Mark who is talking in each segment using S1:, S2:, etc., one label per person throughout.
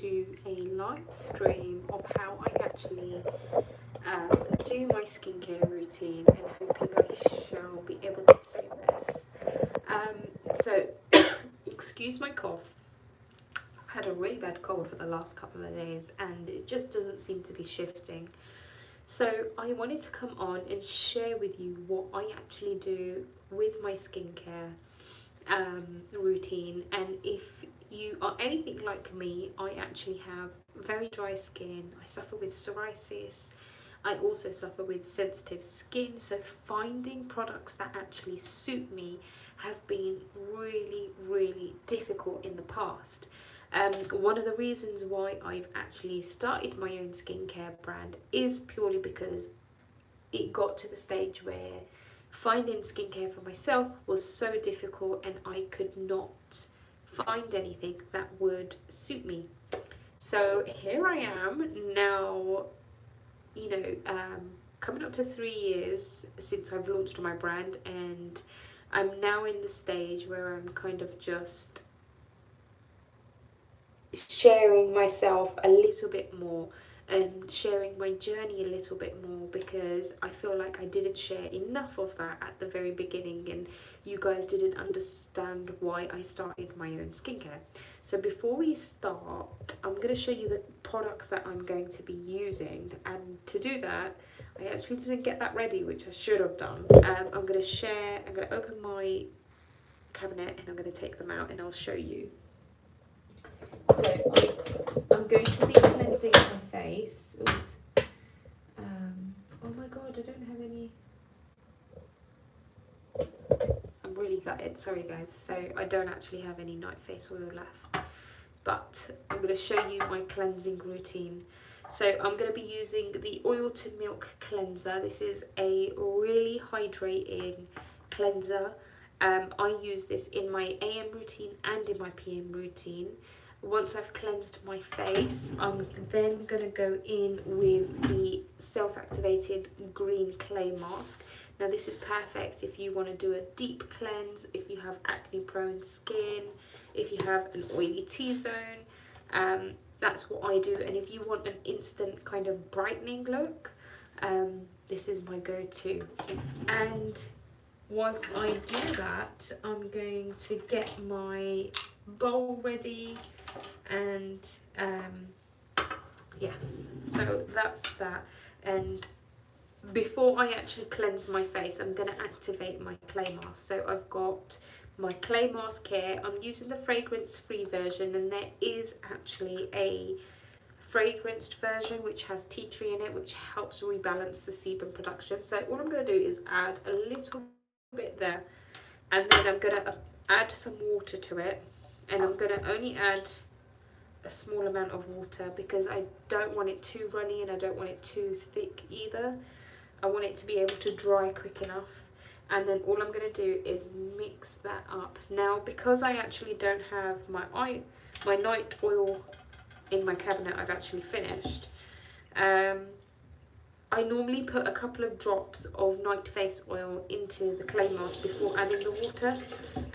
S1: do a live stream of how I actually do my skincare routine, and hoping I shall be able to say this. So, excuse my cough. I've had a really bad cold for the last couple of days and it just doesn't seem to be shifting. So I wanted to come on and share with you what I actually do with my skincare routine. And if you are anything like me, I actually have very dry skin. I suffer with psoriasis. I also suffer with sensitive skin, so finding products that actually suit me have been really, really difficult in the past. One of the reasons why I've actually started my own skincare brand is purely because it got to the stage where finding skincare for myself was so difficult and I could not find anything that would suit me. So here I am now, coming up to 3 years since I've launched my brand, and I'm now in the stage where I'm kind of just sharing myself a little bit more and sharing my journey a little bit more, because I feel like I didn't share enough of that at the very beginning and you guys didn't understand why I started my own skincare. So before we start, I'm going to show you the products that I'm going to be using, and to do that I actually didn't get that ready, which I should have done. I'm going to open my cabinet and I'm going to take them out and I'll show you. So I'm going to be cleansing my face. Oops. Oh my god, I don't have any. I'm really gutted, sorry guys. So I don't actually have any night face oil left. But I'm going to show you my cleansing routine. So I'm going to be using the Oil to Milk cleanser. This is a really hydrating cleanser. I use this in my AM routine and in my PM routine. Once I've cleansed my face, I'm then going to go in with the self-activated green clay mask. Now this is perfect if you want to do a deep cleanse, if you have acne prone skin, if you have an oily T-zone. That's what I do. And if you want an instant kind of brightening look, this is my go-to. And once I do that, I'm going to get my bowl ready, and yes, so that's that. And before I actually cleanse my face, I'm going to activate my clay mask. So I've got my clay mask here. I'm using the fragrance free version, and there is actually a fragranced version which has tea tree in it, which helps rebalance the sebum production. So all I'm going to do is add a little bit there, and then I'm going to add some water to it, and I'm going to only add a small amount of water because I don't want it too runny and I don't want it too thick either. I want it to be able to dry quick enough. And then all I'm going to do is mix that up. Now, because I actually don't have my night oil in my cabinet, I've actually finished. I normally put a couple of drops of night face oil into the clay mask before adding the water,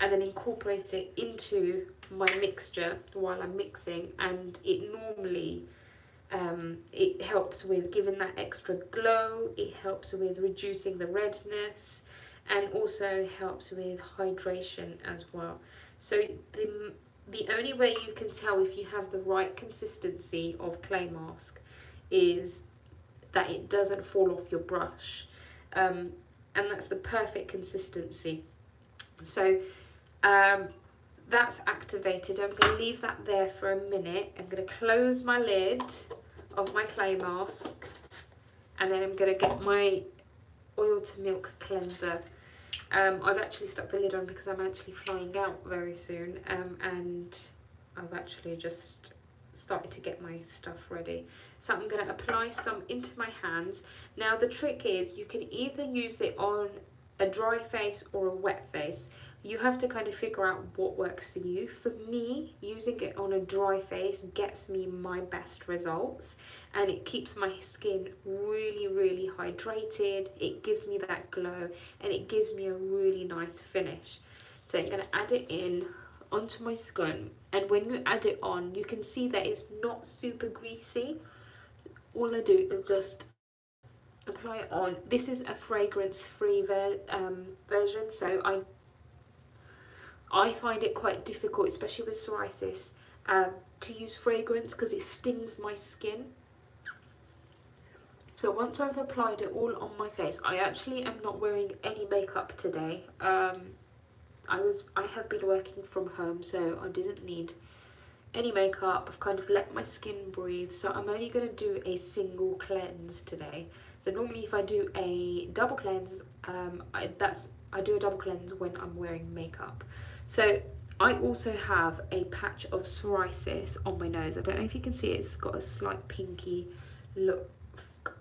S1: and then incorporate it into my mixture while I'm mixing, and it normally it helps with giving that extra glow, it helps with reducing the redness, and also helps with hydration as well. So the only way you can tell if you have the right consistency of clay mask is that it doesn't fall off your brush, and that's the perfect consistency. So that's activated. I'm going to leave that there for a minute. I'm going to close my lid of my clay mask, and then I'm going to get my Oil to Milk cleanser. I've actually stuck the lid on because I'm actually flying out very soon, and I've actually just started to get my stuff ready. So I'm going to apply some into my hands. Now the trick is you can either use it on a dry face or a wet face. You have to kind of figure out what works for you. For me, using it on a dry face gets me my best results, and it keeps my skin really, really hydrated. It gives me that glow, and it gives me a really nice finish. So I'm going to add it in onto my skin, and when you add it on, you can see that it's not super greasy. All I do is just apply it on. This is a fragrance-free version, so I find it quite difficult, especially with psoriasis, to use fragrance because it stings my skin. So once I've applied it all on my face, I actually am not wearing any makeup today. I have been working from home, so I didn't need any makeup. I've kind of let my skin breathe, so I'm only going to do a single cleanse today. So normally if I do a double cleanse, I do a double cleanse when I'm wearing makeup. So I also have a patch of psoriasis on my nose. I don't know if you can see it, it's got a slight pinky look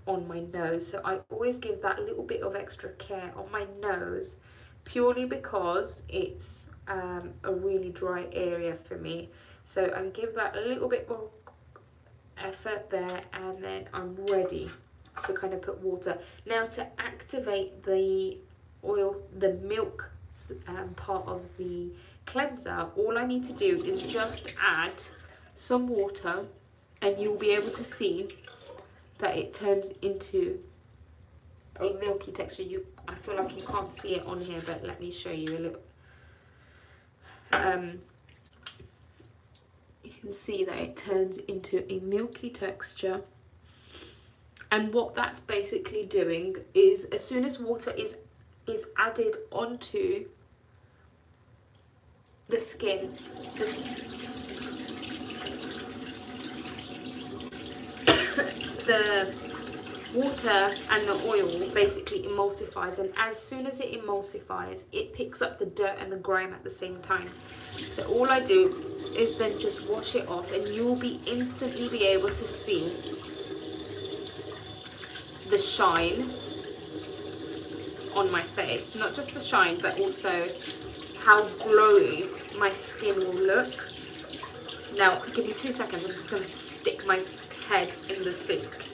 S1: on my nose, so I always give that little bit of extra care on my nose, purely because it's a really dry area for me. So I give that a little bit more effort there, and then I'm ready to kind of put water. Now to activate the oil, the milk part of the cleanser, all I need to do is just add some water, and you'll be able to see that it turns into a milky texture. I feel like you can't see it on here, but let me show you a little. You can see that it turns into a milky texture, and what that's basically doing is, as soon as water is added onto the skin, the water and the oil basically emulsifies, and as soon as it emulsifies, it picks up the dirt and the grime at the same time. So all I do is then just wash it off, and you will instantly be able to see the shine on my face. Not just the shine, but also how glowing my skin will look. Now, give me 2 seconds, I'm just going to stick my head in the sink.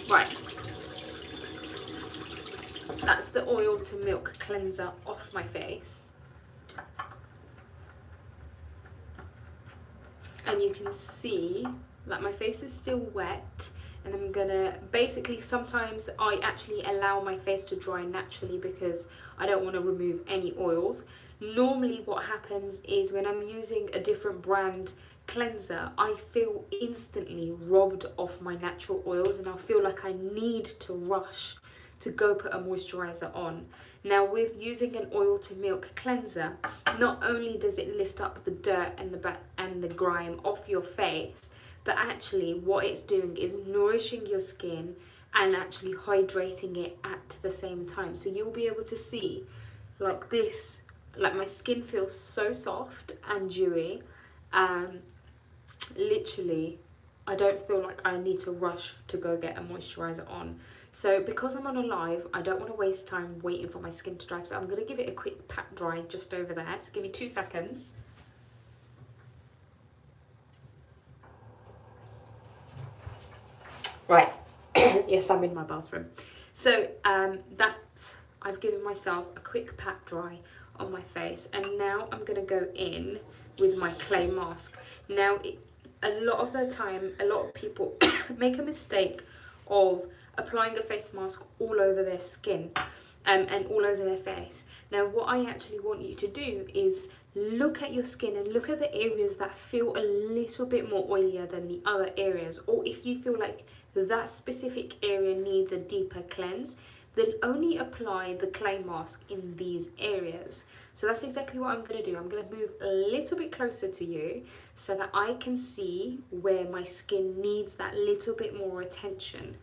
S1: Right, that's the oil to milk cleanser off my face. And you can see that my face is still wet, and I'm gonna basically, sometimes I actually allow my face to dry naturally because I don't want to remove any oils. Normally what happens is when I'm using a different brand cleanser, I feel instantly robbed of my natural oils, and I feel like I need to rush to go put a moisturizer on. Now with using an oil to milk cleanser, not only does it lift up the dirt and the grime off your face, but actually what it's doing is nourishing your skin and actually hydrating it at the same time. So you'll be able to see like this, like my skin feels so soft and dewy. Literally, I don't feel like I need to rush to go get a moisturizer on. So because I'm on a live, I don't want to waste time waiting for my skin to dry, so I'm going to give it a quick pat dry just over there. So give me 2 seconds. Right, yes, I'm in my bathroom. So I've given myself a quick pat dry on my face, and now I'm going to go in with my clay mask. Now, a lot of the time, a lot of people make a mistake of applying a face mask all over their skin and all over their face. Now, what I actually want you to do is look at your skin and look at the areas that feel a little bit more oilier than the other areas, or if you feel like that specific area needs a deeper cleanse, then only apply the clay mask in these areas. So that's exactly what I'm going to do. I'm going to move a little bit closer to you so that I can see where my skin needs that little bit more attention.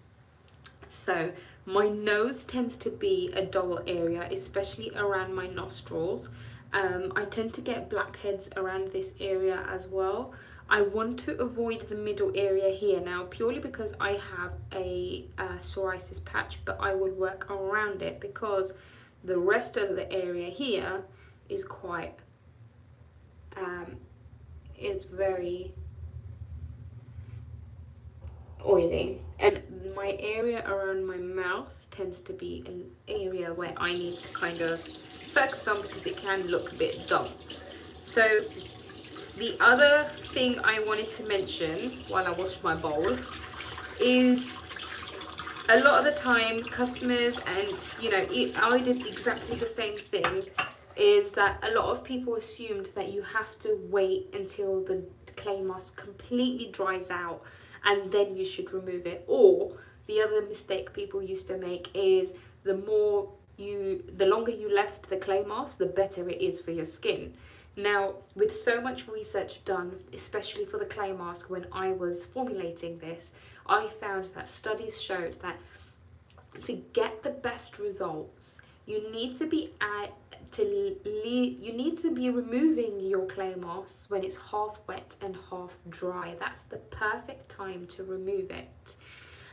S1: So my nose tends to be a dull area, especially around my nostrils. I tend to get blackheads around this area as well. I want to avoid the middle area here now, purely because I have a psoriasis patch, but I will work around it because the rest of the area here is quite, is very oily, and my area around my mouth tends to be an area where I need to kind of focus on because it can look a bit dull. So the other thing I wanted to mention while I wash my bowl is a lot of the time customers, and you know, I did exactly the same thing, is that a lot of people assumed that you have to wait until the clay mask completely dries out and then you should remove it. Or the other mistake people used to make is the longer you left the clay mask, the better it is for your skin. Now, with so much research done, especially for the clay mask, when I was formulating this, I found that studies showed that to get the best results, you need to be removing your clay masks when it's half wet and half dry. That's the perfect time to remove it.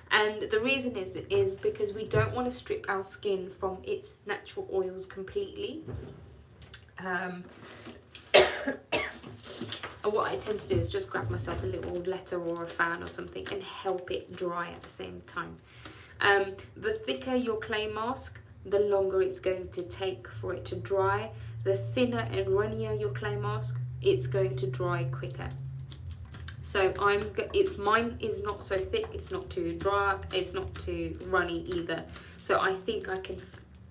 S1: And the reason is because we don't want to strip our skin from its natural oils completely. What I tend to do is just grab myself a little letter or a fan or something and help it dry at the same time. The thicker your clay mask, the longer it's going to take for it to dry. The thinner and runnier your clay mask, it's going to dry quicker. So mine is not so thick, it's not too dry, it's not too runny either. So I think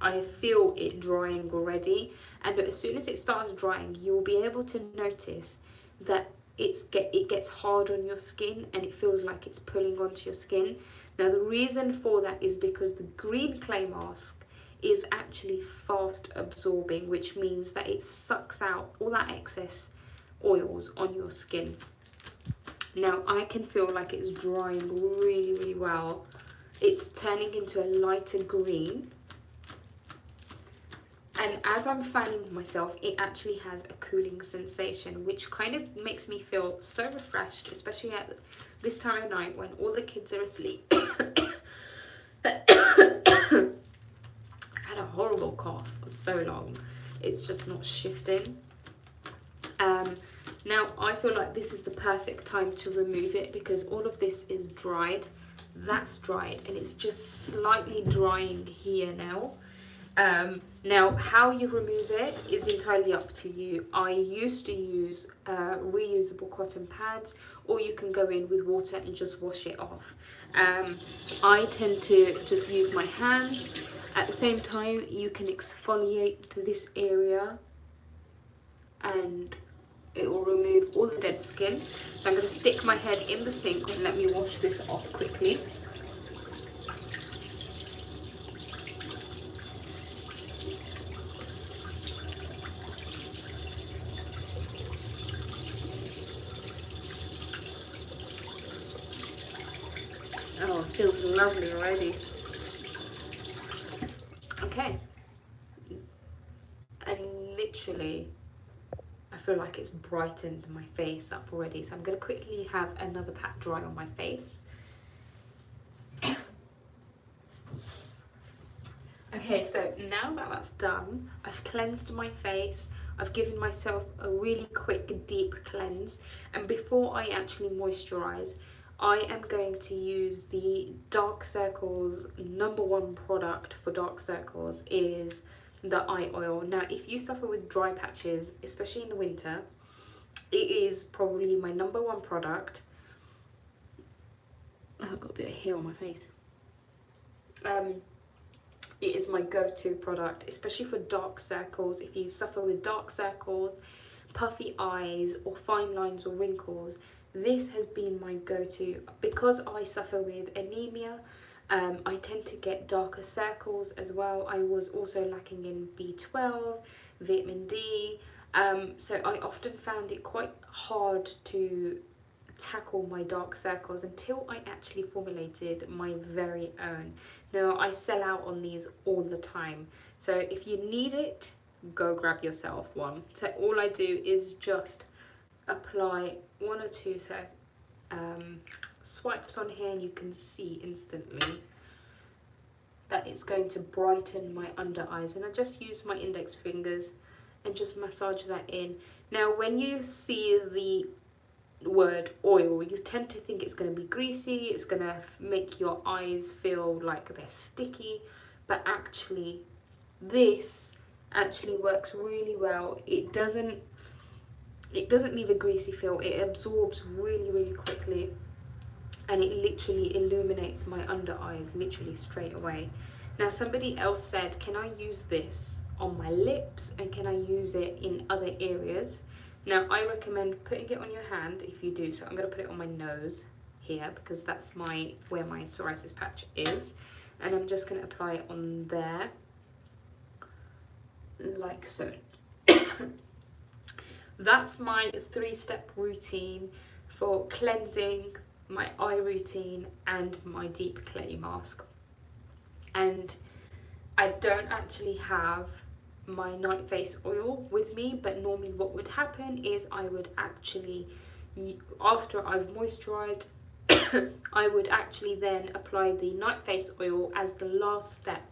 S1: I feel it drying already, and as soon as it starts drying, you'll be able to notice that it gets hard on your skin and it feels like it's pulling onto your skin. Now the reason for that is because the green clay mask is actually fast absorbing, which means that it sucks out all that excess oils on your skin. Now I can feel like it's drying really, really well. It's turning into a lighter green. And as I'm fanning myself, it actually has a cooling sensation, which kind of makes me feel so refreshed, especially at this time of night when all the kids are asleep. I had a horrible cough for so long. It's just not shifting. Now I feel like this is the perfect time to remove it because all of this is dried. That's dried and it's just slightly drying here now. Now how you remove it is entirely up to you. I used to use reusable cotton pads, or you can go in with water and just wash it off. I tend to just use my hands. At the same time, you can exfoliate this area and it will remove all the dead skin. So I'm going to stick my head in the sink and let me wash this off quickly. Oh, it feels lovely already. Okay. And literally, I feel like it's brightened my face up already. So I'm going to quickly have another pat dry on my face. Okay, so now that that's done, I've cleansed my face. I've given myself a really quick, deep cleanse. And before I actually moisturize, I am going to use the Dark Circles #1 product for dark circles is the eye oil. Now, if you suffer with dry patches, especially in the winter, it is probably my #1 product. Oh, I've got a bit of hair on my face. It is my go-to product, especially for dark circles. If you suffer with dark circles, puffy eyes, or fine lines or wrinkles, this has been my go-to. Because I suffer with anemia, I tend to get darker circles as well. I was also lacking in B12, vitamin D, so I often found it quite hard to tackle my dark circles until I actually formulated my very own. Now I sell out on these all the time, so if you need it, go grab yourself one. So all I do is just apply 1 or 2 swipes on here, and you can see instantly that it's going to brighten my under eyes. And I just use my index fingers and just massage that in. Now when you see word oil, you tend to think it's going to be greasy, it's going to make your eyes feel like they're sticky, but actually this actually works really well. It doesn't leave a greasy feel, it absorbs really quickly, and it literally illuminates my under eyes literally straight away. Now somebody else said, can I use this on my lips and can I use it in other areas? Now I recommend putting it on your hand if you do. So I'm going to put it on my nose here because that's where my psoriasis patch is, and I'm just going to apply it on there like so. That's my 3-step routine for cleansing, my eye routine and my deep clay mask. And I don't actually have my night face oil with me, but normally what would happen is I would actually, after I've moisturized, I would actually then apply the night face oil as the last step.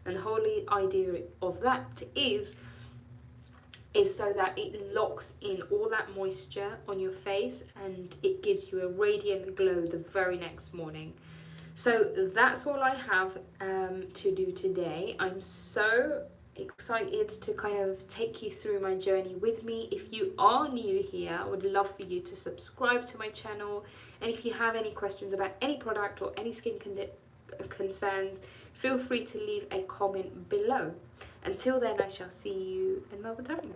S1: And the whole idea of that is so that it locks in all that moisture on your face and it gives you a radiant glow the very next morning. So that's all I have to do today. I'm so excited to kind of take you through my journey with me. If you are new here, I would love for you to subscribe to my channel, and if you have any questions about any product or any skin concerns, feel free to leave a comment below. Until then, I shall see you another time.